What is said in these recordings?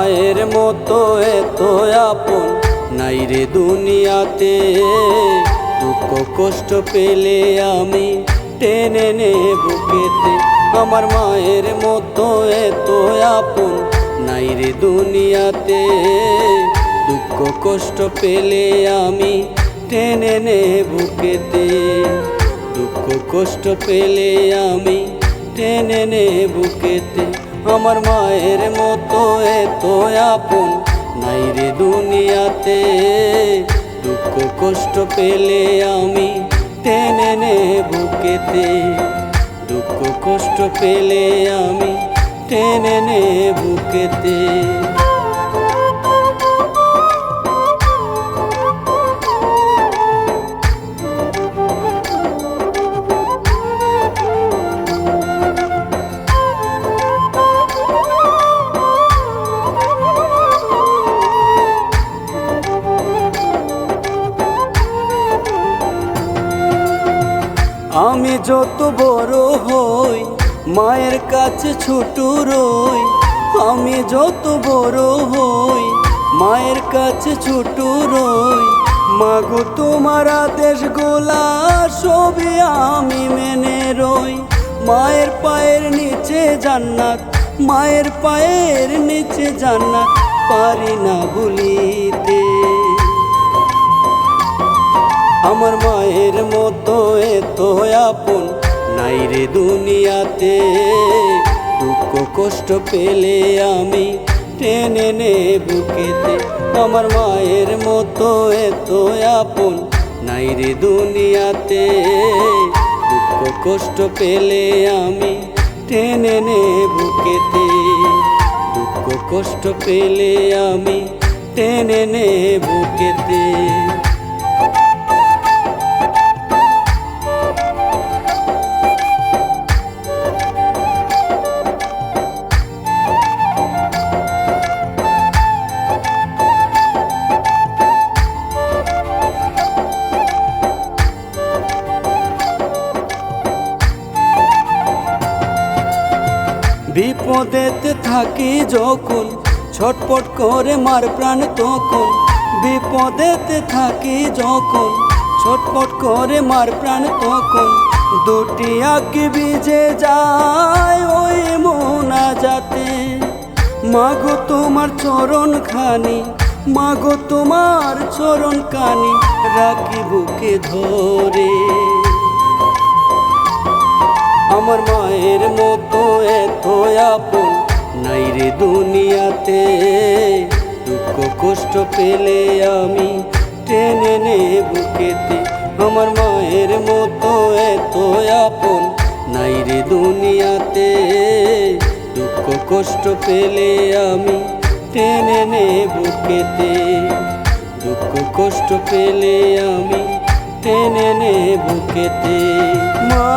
মায়ের মতো এত আপন নাই রে দুনিয়াতে। দুঃখ কষ্ট পেলে আমি টেনে নে বুকেতে। আমার মায়ের মতো এত আপন নাই রে দুনিয়াতে। দুঃখ কষ্ট পেলে আমি টেনে নে বুকেতে। দুঃখ কষ্ট পেলে আমি টেনে নে বুকেতে। আমার মায়ের মতো এত আপন নাই রে দুনিয়াতে। দুঃখ কষ্ট পেলে আমি টেনে নে বুকেতে। দুঃখ কষ্ট পেলে আমি টেনে নে বুকেতে। আমি যত বড় হই মায়ের কাছে ছোট রই। আমি যত বড় হই মায়ের কাছে ছোট রই। মাগো তোমার আদেশ গোলা সবই আমি মেনে রই। মায়ের পায়ের নিচে জান্নাত, মায়ের পায়ের নিচে জান্নাত পারি না ভুলিতে। আমার মায়ের মতো এত আপন নাই রে দুনিয়াতে। দুঃখ কষ্ট পেলে আমি টেনে নে বুকেতে। আমার মায়ের মতো এত আপন নাই রে দুনিয়াতে। দুঃখ কষ্ট পেলে আমি টেনে নে বুকেতে। দুঃখ কষ্ট পেলে আমি টেনে নে বুকেতে। বিপদেতে থাকি যখন ছটপট করে মার প্রাণ তখন। বিপদেতে থাকি যখন ছটপট করে মার প্রাণ তখন। দুটি আঁকি ভিজে যায় ওই মোনাজাতে। মাগো তোমার চরণ খানি, মাগো তোমার চরণ কানি রাখি বুকে ধরে। আমার মায়ের মতো এত আপন নাই রে দুনিয়াতে। দুঃখ কষ্ট পেলে আমি টেনে নে বুকেতে। আমার মায়ের মতো এত আপন নাই রে দুনিয়াতে। দুঃখ কষ্ট পেলে আমি টেনে নে বুকেতে। দুঃখ কষ্ট পেলে আমি টেনে নে বুকেতে। মা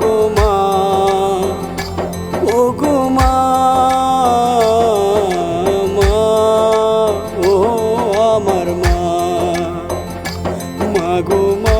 গো মা, ও গো মা, মা ও আমার মা, মা গো মা।